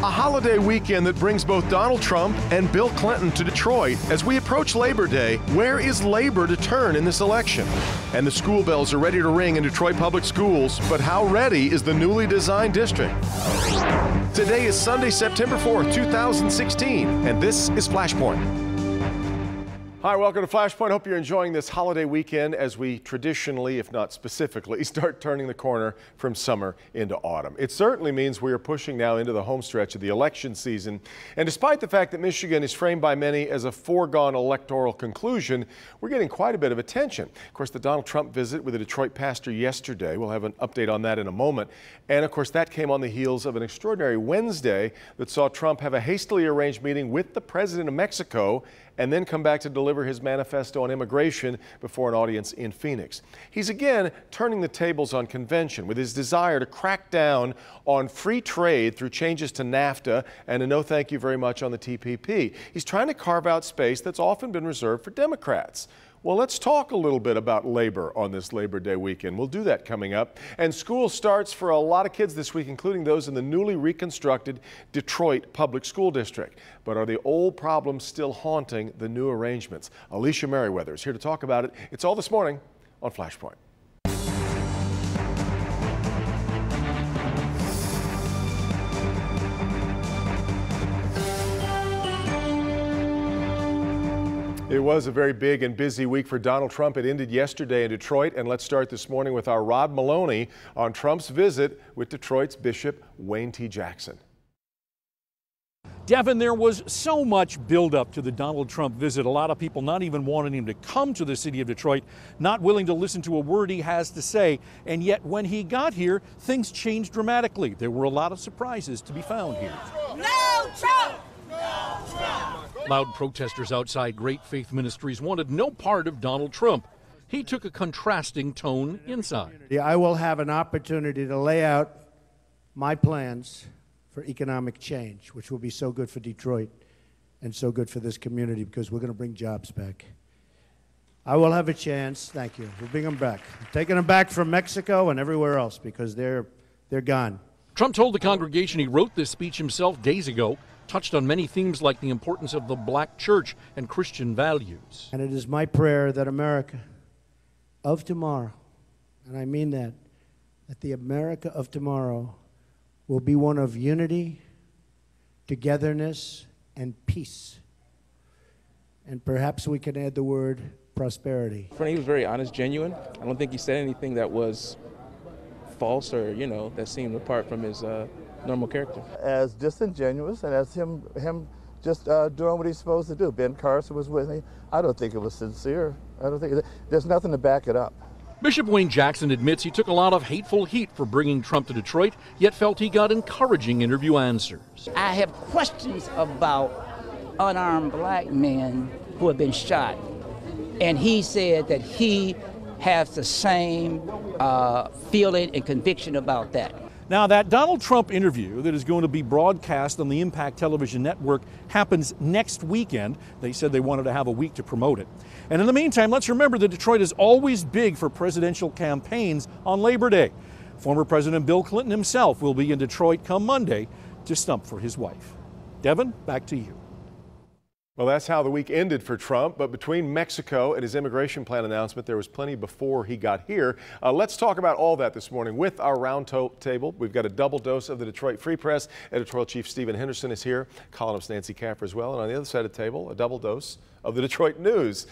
A holiday weekend that brings both Donald Trump and Bill Clinton to Detroit. As we approach Labor Day, where is labor to turn in this election? And the school bells are ready to ring in Detroit Public Schools, but how ready is the newly designed district? Today is Sunday, September 4th, 2016, and this is Flashpoint. Hi, welcome to Flashpoint. Hope you're enjoying this holiday weekend as we traditionally, if not specifically, start turning the corner from summer into autumn. It certainly means we are pushing now into the home stretch of the election season. And despite the fact that Michigan is framed by many as a foregone electoral conclusion, we're getting quite a bit of attention. Of course, the Donald Trump visit with a Detroit pastor yesterday. We'll have an update on that in a moment. And of course, that came on the heels of an extraordinary Wednesday that saw Trump have a hastily arranged meeting with the president of Mexico and then come back to deliver his manifesto on immigration before an audience in Phoenix. He's again turning the tables on convention with his desire to crack down on free trade through changes to NAFTA and a no thank you very much on the TPP. He's trying to carve out space that's often been reserved for Democrats. Well, let's talk a little bit about labor on this Labor Day weekend. We'll do that coming up. And school starts for a lot of kids this week, including those in the newly reconstructed Detroit Public School District. But are the old problems still haunting the new arrangements? Alicia Merriweather is here to talk about it. It's all this morning on Flashpoint. It was a very big and busy week for Donald Trump. It ended yesterday in Detroit, and let's start this morning with our Rod Maloney on Trump's visit with Detroit's Bishop Wayne T. Jackson. Devin, there was so much buildup to the Donald Trump visit. A lot of people not even wanting him to come to the city of Detroit, not willing to listen to a word he has to say. And yet when he got here, things changed dramatically. There were a lot of surprises to be found here. No Trump! No Trump! Loud protesters outside Great Faith Ministries wanted no part of Donald Trump. He took a contrasting tone inside. I will have an opportunity to lay out my plans for economic change, which will be so good for Detroit and so good for this community because we're going to bring jobs back. I will have a chance. Thank you. We'll bring them back. I'm taking them back from Mexico and everywhere else because they're gone. Trump told the congregation he wrote this speech himself days ago, touched on many themes like the importance of the black church and Christian values. And it is my prayer that America of tomorrow, and I mean that the America of tomorrow will be one of unity, togetherness, and peace. And perhaps we can add the word prosperity. He was very honest, genuine. I don't think he said anything that was false or, that seemed apart from his normal character. As disingenuous and as him just doing what he's supposed to do. Ben Carson was with me. I don't think it was sincere. There's nothing to back it up. Bishop Wayne Jackson admits he took a lot of hateful heat for bringing Trump to Detroit, yet felt he got encouraging interview answers. I have questions about unarmed black men who have been shot, and he said that he has the same feeling and conviction about that. Now, that Donald Trump interview that is going to be broadcast on the Impact Television Network happens next weekend. They said they wanted to have a week to promote it. And in the meantime, let's remember that Detroit is always big for presidential campaigns on Labor Day. Former President Bill Clinton himself will be in Detroit come Monday to stump for his wife. Devin, back to you. Well, that's how the week ended for Trump, but between Mexico and his immigration plan announcement, there was plenty before he got here. Let's talk about all that this morning with our roundtable. We've got a double dose of the Detroit Free Press. Editorial Chief Stephen Henderson is here, columnist Nancy Capper as well, and on the other side of the table, a double dose of the Detroit News.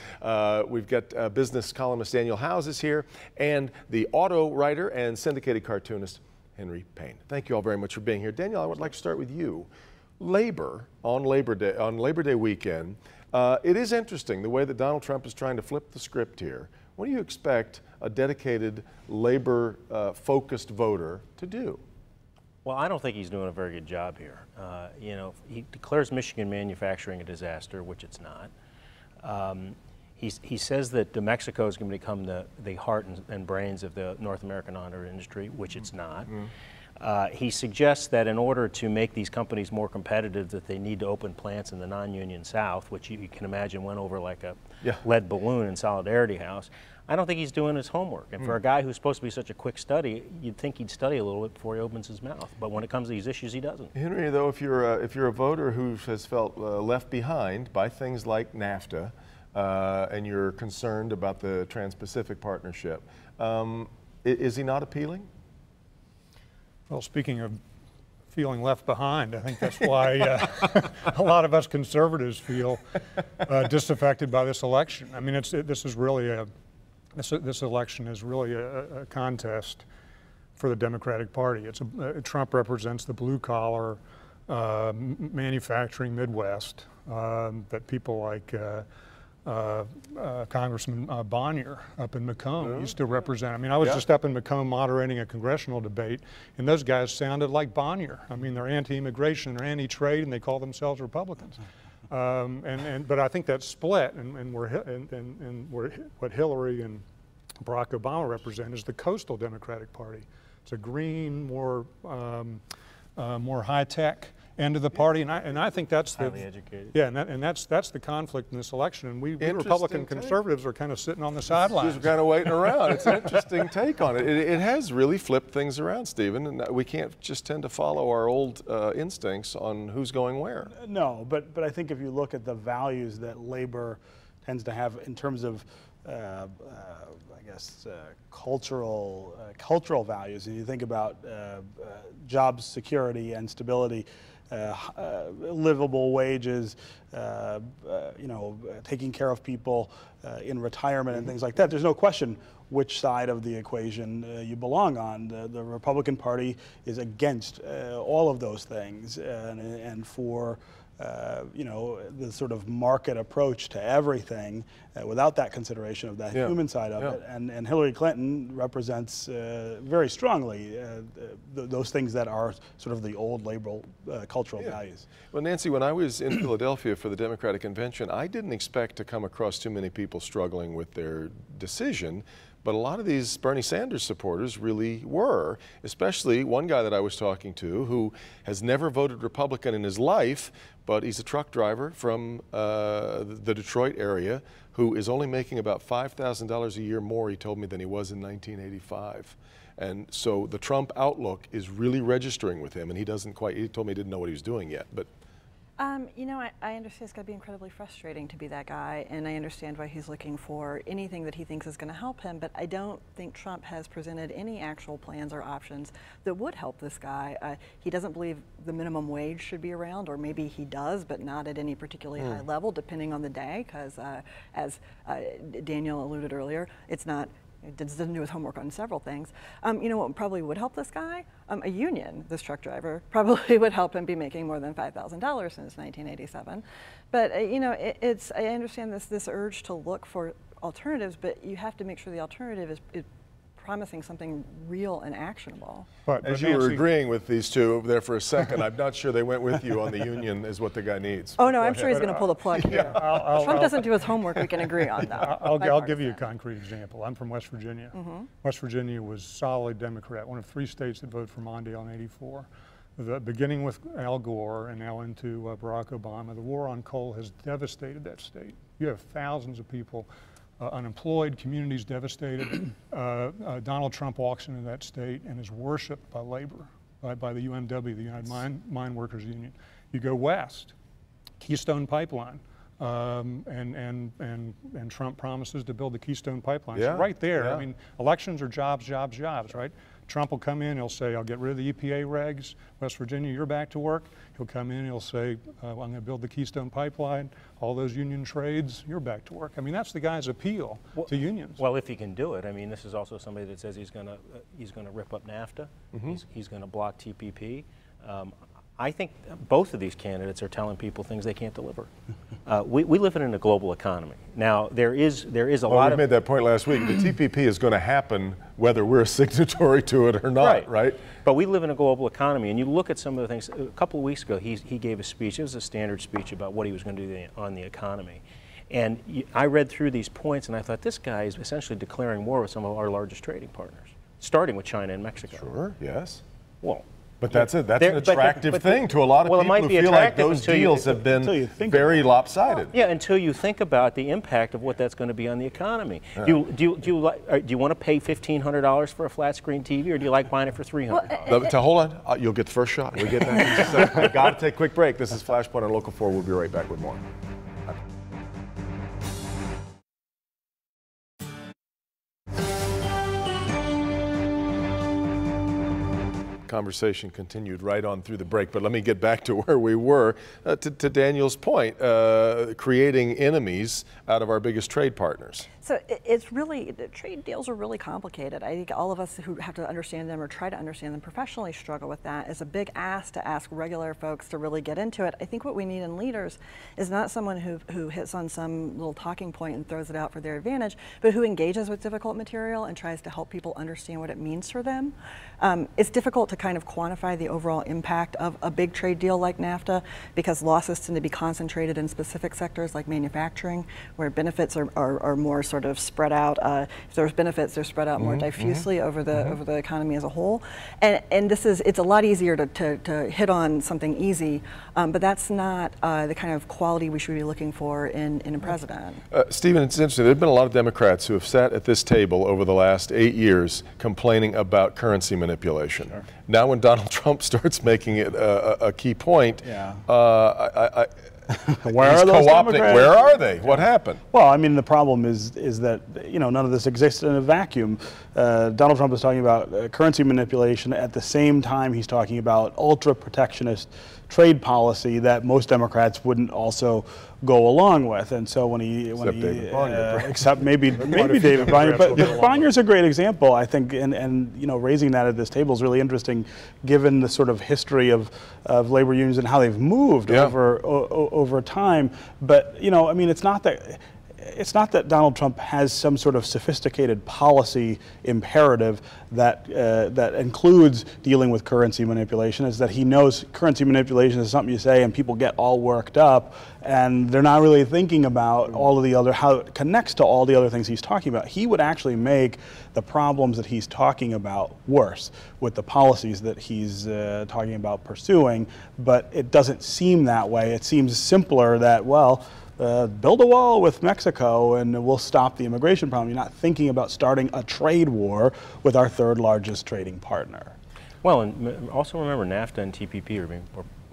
We've got business columnist Daniel Howes is here, and the auto writer and syndicated cartoonist Henry Payne. Thank you all very much for being here. Daniel, I would like to start with you. Labor on Labor Day weekend. It is interesting the way that Donald Trump is trying to flip the script here. What do you expect a dedicated labor focused voter to do? Well, I don't think he's doing a very good job here. He declares Michigan manufacturing a disaster, which it's not. He says that New Mexico is going to become the heart and brains of the North American auto industry, which it's not. He suggests that in order to make these companies more competitive, that they need to open plants in the non-union South, which you can imagine went over like a lead balloon in Solidarity House. I don't think he's doing his homework. And for a guy who's supposed to be such a quick study, you'd think he'd study a little bit before he opens his mouth. But when it comes to these issues, he doesn't. Henry, though, if you're a voter who has felt left behind by things like NAFTA, and you're concerned about the Trans-Pacific Partnership, is he not appealing? Well, speaking of feeling left behind, I think that's why a lot of us conservatives feel disaffected by this election. I mean, this election is really a contest for the Democratic Party. Trump represents the blue-collar manufacturing Midwest that people like Congressman Bonnier up in Macomb used to represent. I mean, I was just up in Macomb moderating a congressional debate, and those guys sounded like Bonnier. I mean, they're anti-immigration, they're anti-trade, and they call themselves Republicans. But I think that's split, and what Hillary and Barack Obama represent is the coastal Democratic Party. It's a green, more high-tech end of the party, and I think that's highly educated. Yeah, and that's the conflict in this election. And we Republican conservatives are kind of sitting on the sidelines. Just kind of waiting around. It's an interesting take on it. It has really flipped things around, Stephen, and we can't just tend to follow our old instincts on who's going where. No, but I think if you look at the values that labor tends to have in terms of cultural values, and you think about job security and stability, livable wages, taking care of people in retirement and things like that. There's no question which side of the equation you belong on. The Republican Party is against all of those things, and for the sort of market approach to everything without that consideration of that human side of it. And Hillary Clinton represents very strongly those things that are sort of the old liberal cultural values. Well, Nancy, when I was in Philadelphia for the Democratic Convention, I didn't expect to come across too many people struggling with their decision. But a lot of these Bernie Sanders supporters really were, especially one guy that I was talking to who has never voted Republican in his life, but he's a truck driver from the Detroit area who is only making about $5,000 a year more, he told me, than he was in 1985. And so the Trump outlook is really registering with him, and he told me he didn't know what he was doing yet. But I understand it's got to be incredibly frustrating to be that guy, and I understand why he's looking for anything that he thinks is going to help him, but I don't think Trump has presented any actual plans or options that would help this guy. He doesn't believe the minimum wage should be around, or maybe he does, but not at any particularly high level, depending on the day, because as Daniel alluded earlier, it doesn't do his homework on several things. What probably would help this guy? A union, this truck driver, probably would help him be making more than $5,000 since 1987. But, I understand this urge to look for alternatives, but you have to make sure the alternative is promising something real and actionable. But as you were agreeing with these two over there for a second, I'm not sure they went with you on the union is what the guy needs. Oh no, I'm sure he's going to pull the plug here. Trump doesn't do his homework, we can agree on that. I'll give you a concrete example. I'm from West Virginia. West Virginia was solid Democrat, one of 3 states that voted for Mondale in '84. Beginning with Al Gore and now into Barack Obama, the war on coal has devastated that state. You have thousands of people unemployed, communities devastated. Donald Trump walks into that state and is worshipped by labor, by the UMW, the United Mine Workers Union. You go west, Keystone Pipeline, and Trump promises to build the Keystone Pipeline. So right there, I mean, elections are jobs, jobs, jobs, right? Trump will come in, he'll say, I'll get rid of the EPA regs. West Virginia, you're back to work. He'll come in, he'll say, I'm going to build the Keystone Pipeline. All those union trades, you're back to work. I mean, that's the guy's appeal to unions. Well, if he can do it, I mean, this is also somebody that says he's going to rip up NAFTA. He's going to block TPP. I think both of these candidates are telling people things they can't deliver. We live in a global economy. Now, there is a lot of... We made that point last week. The TPP is going to happen whether we're a signatory to it or not, right? But we live in a global economy, and you look at some of the things. A couple of weeks ago, he gave a speech. It was a standard speech about what he was going to do on the economy. And I read through these points, and I thought, this guy is essentially declaring war with some of our largest trading partners, starting with China and Mexico. Sure, yes. Well, but that's it. That's an attractive thing to a lot of people might who be feel like those until deals have been very lopsided. Yeah, until you think about the impact of what that's going to be on the economy. Do you want to pay $1,500 for a flat screen TV, or do you like buying it for $300? Hold on, you'll get the first shot. We get back in just a second. We've got to take a quick break. This is Flashpoint on Local 4. We'll be right back with more. Conversation continued right on through the break, but let me get back to where we were, to Daniel's point, creating enemies out of our biggest trade partners. So it's really, the trade deals are really complicated. I think all of us who have to understand them or try to understand them professionally struggle with that. It's a big ask to ask regular folks to really get into it. I think what we need in leaders is not someone who hits on some little talking point and throws it out for their advantage, but who engages with difficult material and tries to help people understand what it means for them. It's difficult to kind of quantify the overall impact of a big trade deal like NAFTA because losses tend to be concentrated in specific sectors like manufacturing, where benefits are more sort of spread out. If there's benefits, they're spread out more diffusely over the economy as a whole. And it's a lot easier to hit on something easy, but that's not the kind of quality we should be looking for in a president. Stephen, it's interesting. There have been a lot of Democrats who have sat at this table over the last 8 years complaining about currency manipulation. Sure. Now when Donald Trump starts making it a key point, where are those Democrats? Where are they? What happened? Well, I mean, the problem is that none of this exists in a vacuum. Donald Trump is talking about currency manipulation at the same time he's talking about ultra protectionist trade policy that most Democrats wouldn't also go along with. And so except maybe David Bonnier, but Bonnier's a great example, I think, and raising that at this table is really interesting, given the sort of history of labor unions and how they've moved over time. But I mean, it's not that Donald Trump has some sort of sophisticated policy imperative that includes dealing with currency manipulation. It's that he knows currency manipulation is something you say and people get all worked up, and they're not really thinking about all of the other, how it connects to all the other things he's talking about. He would actually make the problems that he's talking about worse with the policies that he's talking about pursuing, but it doesn't seem that way. It seems simpler that, well, build a wall with Mexico and we'll stop the immigration problem. You're not thinking about starting a trade war with our third largest trading partner. Well, and also remember NAFTA and TPP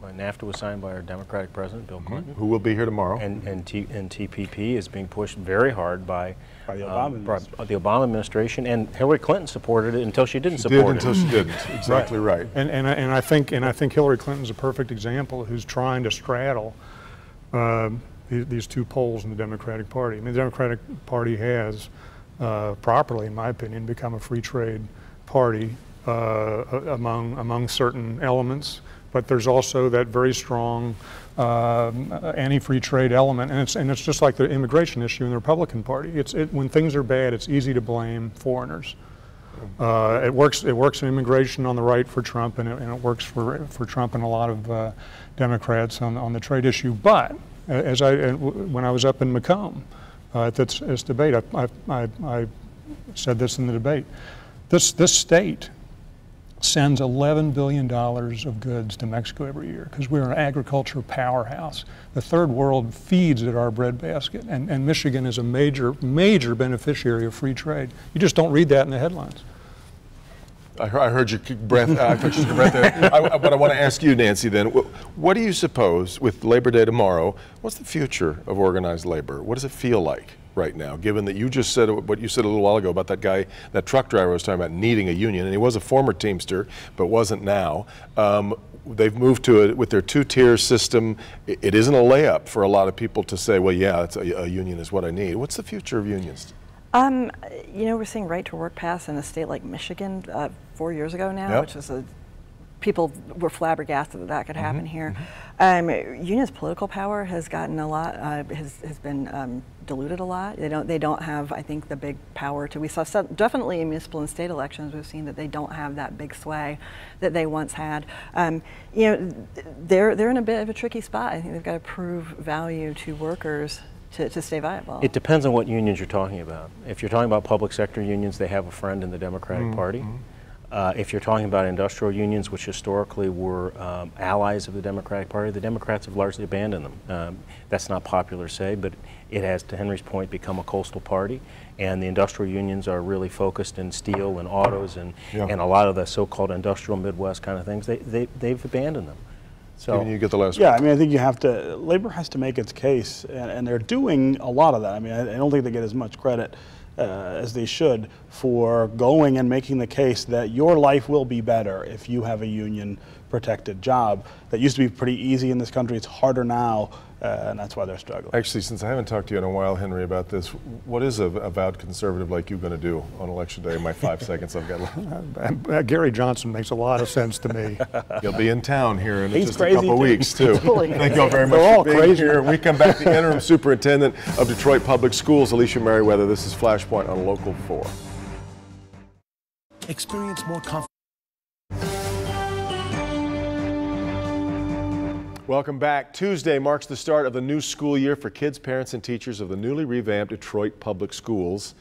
NAFTA was signed by our Democratic President, Bill Clinton. Who will be here tomorrow. And TPP is being pushed very hard by the Obama administration, and Hillary Clinton supported it until she didn't support it. Until she didn't. Exactly right. And I think Hillary Clinton's a perfect example who's trying to straddle these two poles in the Democratic Party. I mean, the Democratic Party has, properly, in my opinion, become a free trade party among certain elements, but there's also that very strong anti-free trade element, and it's just like the immigration issue in the Republican Party. When things are bad, it's easy to blame foreigners. It works in immigration on the right for Trump, and it works for Trump and a lot of Democrats on the trade issue. But when I was up in Macomb at this debate, I said this in the debate. This state sends $11 billion of goods to Mexico every year because we're an agriculture powerhouse. The third world feeds at our breadbasket, and Michigan is a major beneficiary of free trade. You just don't read that in the headlines. I heard your breath. I touched your breath there. But I want to ask you, Nancy, then, what do you suppose, with Labor Day tomorrow, what's the future of organized labor? What does it feel like right now, given that you just said what you said a little while ago about that guy, that truck driver was talking about needing a union, and he was a former Teamster, but wasn't now. They've moved to it with their two-tier system. It isn't a layup for a lot of people to say, well, yeah, it's a union is what I need. What's the future of unions? We're seeing right to work pass in a state like Michigan 4 years ago now, which is people were flabbergasted that could happen here. Unions' political power has gotten a lot, has been diluted a lot. They don't have, I think, the big power to. We saw definitely in municipal and state elections, we've seen that they don't have that big sway that they once had. They're in a bit of a tricky spot. I think they've got to prove value to workers to stay viable. It depends on what unions you're talking about. If you're talking about public sector unions, they have a friend in the Democratic Party. If you're talking about industrial unions, which historically were allies of the Democratic Party, the Democrats have largely abandoned them. That's not popular to say, but it has, to Henry's point, become a coastal party, and the industrial unions are really focused in steel and autos and a lot of the so-called industrial Midwest kind of things. They've abandoned them. So you get the last yeah, one. I mean, I think you have to, labor has to make its case, and they're doing a lot of that. I mean, I don't think they get as much credit as they should for going and making the case that your life will be better if you have a union protected job. That used to be pretty easy in this country. It's harder now, and that's why they're struggling. Actually, since I haven't talked to you in a while, Henry, about this, what is a avowed conservative like you going to do on Election Day in my 5 seconds I've got left? Gary Johnson makes a lot of sense to me. You'll be in town here in He's just crazy a couple too. weeks, too. Thank you all very much They're all for being crazy. here. We come back to the interim superintendent of Detroit Public Schools, Alicia Merriweather. This is Flashpoint on Local 4. Experience more comfort. Welcome back. Tuesday marks the start of the new school year for kids, parents, and teachers of the newly revamped Detroit Public Schools.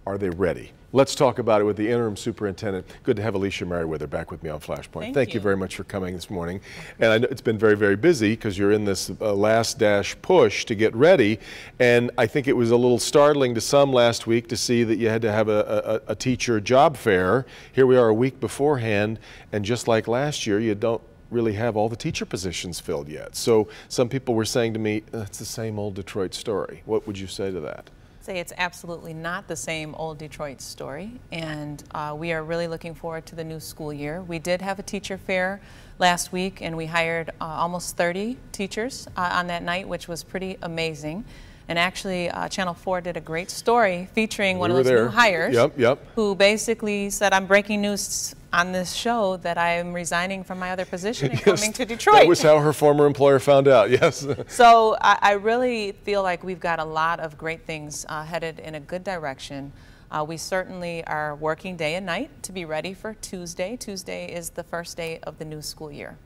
Are they ready? Let's talk about it with the interim superintendent. Good to have Alicia Merriweather back with me on Flashpoint. Thank you very much for coming this morning. And I know it's been very, very busy because you're in this last dash push to get ready. And I think it was a little startling to some last week to see that you had to have a teacher job fair. Here we are a week beforehand, and just like last year, you don't really have all the teacher positions filled yet. So some people were saying to me, it's the same old Detroit story. What would you say to that? Say it's absolutely not the same old Detroit story, and we are really looking forward to the new school year. We did have a teacher fair last week, and we hired almost 30 teachers on that night, which was pretty amazing. And actually, Channel 4 did a great story featuring one of those new hires who basically said, I'm breaking news on this show that I am resigning from my other position and coming to Detroit. That was how her former employer found out, yes. So I really feel like we've got a lot of great things headed in a good direction. We certainly are working day and night to be ready for Tuesday. Tuesday is the first day of the new school year.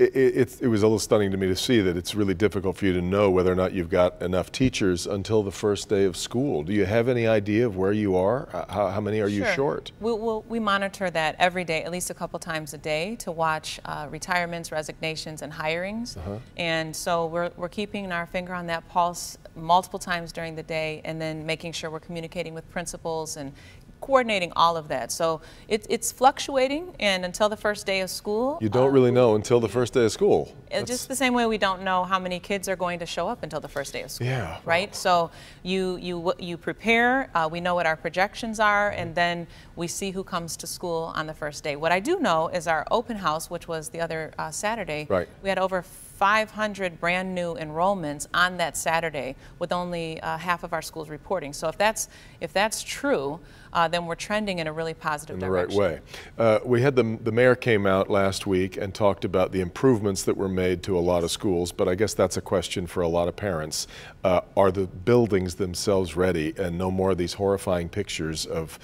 It was a little stunning to me to see that it's really difficult for you to know whether or not you've got enough teachers until the first day of school. Do you have any idea of where you are? How many are you short? We monitor that every day, at least a couple times a day, to watch retirements, resignations, and hirings. And so we're keeping our finger on that pulse multiple times during the day, and then making sure we're communicating with principals and coordinating all of that. So it's fluctuating, and until the first day of school. You don't really know until the first day of school. Just the same way we don't know how many kids are going to show up until the first day of school. Yeah. Right? So you prepare, we know what our projections are, and then we see who comes to school on the first day. What I do know is our open house, which was the other Saturday, we had over 500 brand new enrollments on that Saturday, with only half of our schools reporting. So if that's true, then we're trending in a really positive direction. In the right way. We had the mayor came out last week and talked about the improvements that were made to a lot of schools, but I guess that's a question for a lot of parents. Are the buildings themselves ready, and no more of these horrifying pictures of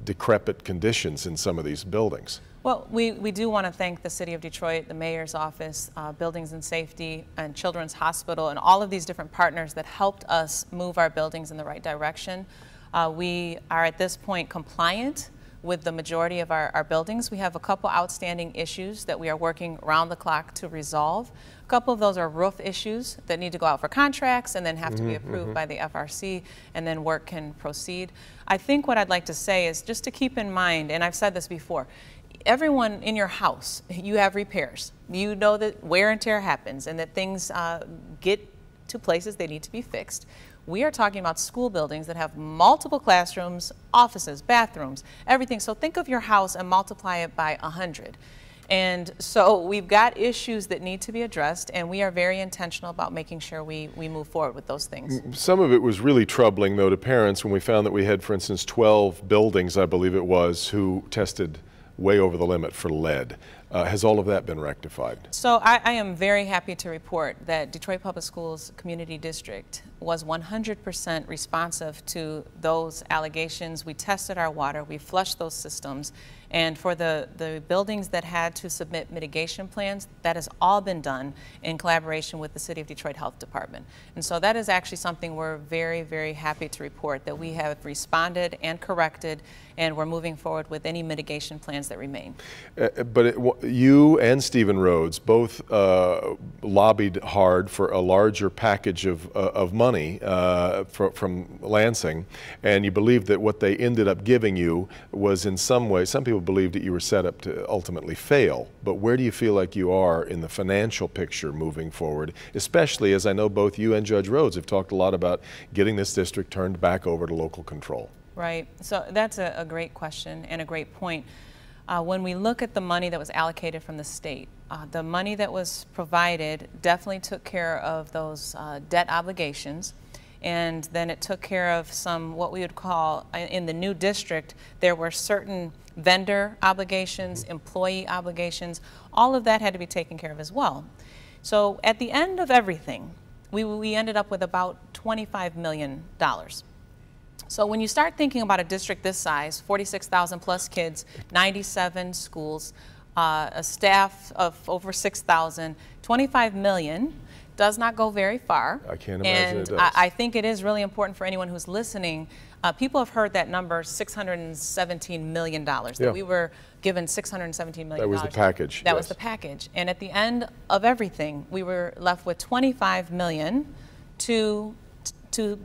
decrepit conditions in some of these buildings? Well, we do want to thank the City of Detroit, the Mayor's Office, Buildings and Safety, and Children's Hospital, and all of these different partners that helped us move our buildings in the right direction. We are at this point compliant with the majority of our buildings. We have a couple outstanding issues that we are working around the clock to resolve. A couple of those are roof issues that need to go out for contracts and then have to be approved by the FRC, and then work can proceed. I think what I'd like to say is just to keep in mind, and I've said this before, everyone in your house, you have repairs. You know that wear and tear happens, and that things get to places they need to be fixed. We are talking about school buildings that have multiple classrooms, offices, bathrooms, everything. So think of your house and multiply it by 100. And so we've got issues that need to be addressed, and we are very intentional about making sure we move forward with those things. Some of it was really troubling, though, to parents when we found that we had, for instance, 12 buildings, I believe it was, who tested way over the limit for lead. Has all of that been rectified? So I am very happy to report that Detroit Public Schools Community District was 100% responsive to those allegations. We tested our water, we flushed those systems, And for the buildings that had to submit mitigation plans, that has all been done in collaboration with the City of Detroit Health Department. And so that is actually something we're very, very happy to report, that we have responded and corrected, and we're moving forward with any mitigation plans that remain. You and Stephen Rhodes both lobbied hard for a larger package of money from Lansing, and you believed that what they ended up giving you was in some way, some people believed that you were set up to ultimately fail. But where do you feel like you are in the financial picture moving forward, especially as I know both you and Judge Rhodes have talked a lot about getting this district turned back over to local control? Right. So that's a great question and a great point. When we look at the money that was allocated from the state, the money that was provided definitely took care of those debt obligations, and then it took care of some, what we would call, in the new district, there were certain vendor obligations, employee obligations. All of that had to be taken care of as well. So at the end of everything, we ended up with about $25 million. So when you start thinking about a district this size, 46,000 plus kids, 97 schools, a staff of over 6,000, 25 million does not go very far. I can't imagine it does. And I think it is really important for anyone who's listening. People have heard that number, $617 million, that we were given $617 million. That was the package. That was the package. And at the end of everything, we were left with $25 million to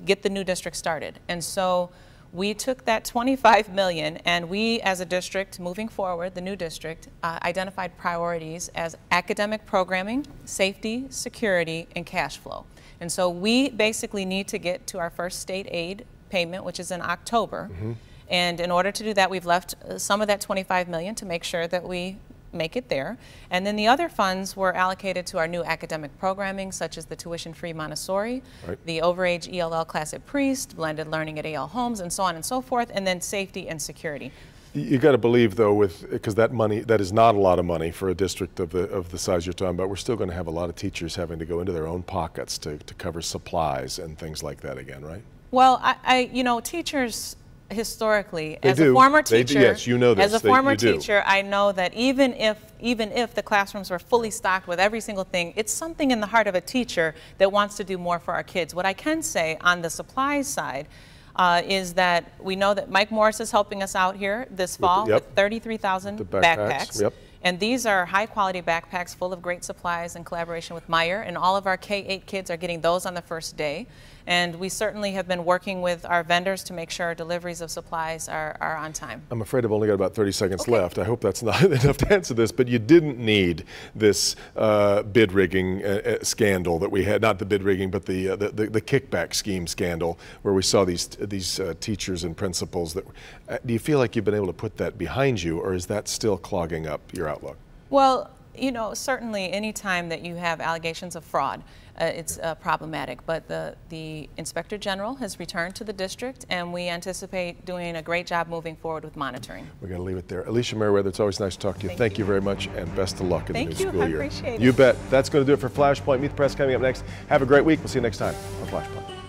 get the new district started. And so we took that $25 million, and we as a district moving forward, the new district, identified priorities as academic programming, safety, security, and cash flow. And so we basically need to get to our first state aid payment, which is in October. And in order to do that, we've left some of that $25 million to make sure that we make it there. And then the other funds were allocated to our new academic programming, such as the tuition-free Montessori, the overage ELL class at Priest, blended learning at AL Homes, and so on and so forth, and then safety and security. You got to believe, though, because that money, that is not a lot of money for a district of the size you're talking about. We're still going to have a lot of teachers having to go into their own pockets to cover supplies and things like that again, right? Well, you know, teachers historically, as a former teacher, yes, you know this. As a former teacher, I know that even if the classrooms were fully stocked with every single thing, it's something in the heart of a teacher that wants to do more for our kids. What I can say on the supplies side is that we know that Mike Morris is helping us out here this fall with 33,000 backpacks. And these are high-quality backpacks full of great supplies in collaboration with Meyer, and all of our K-8 kids are getting those on the first day. And we certainly have been working with our vendors to make sure our deliveries of supplies are on time. I'm afraid I've only got about 30 seconds left. I hope that's not enough to answer this, but you didn't need this bid rigging scandal that we had, not the bid rigging, but the kickback scheme scandal, where we saw these teachers and principals. That do you feel like you've been able to put that behind you, or is that still clogging up your outlook? Well, you know, certainly any time that you have allegations of fraud, it's problematic. But the Inspector General has returned to the district, and we anticipate doing a great job moving forward with monitoring. We're going to leave it there. Alicia Merriweather, it's always nice to talk to you. Thank you very much, and best of luck in the new school year. Thank you. I appreciate it. You bet. That's going to do it for Flashpoint. Meet the Press coming up next. Have a great week. We'll see you next time on Flashpoint.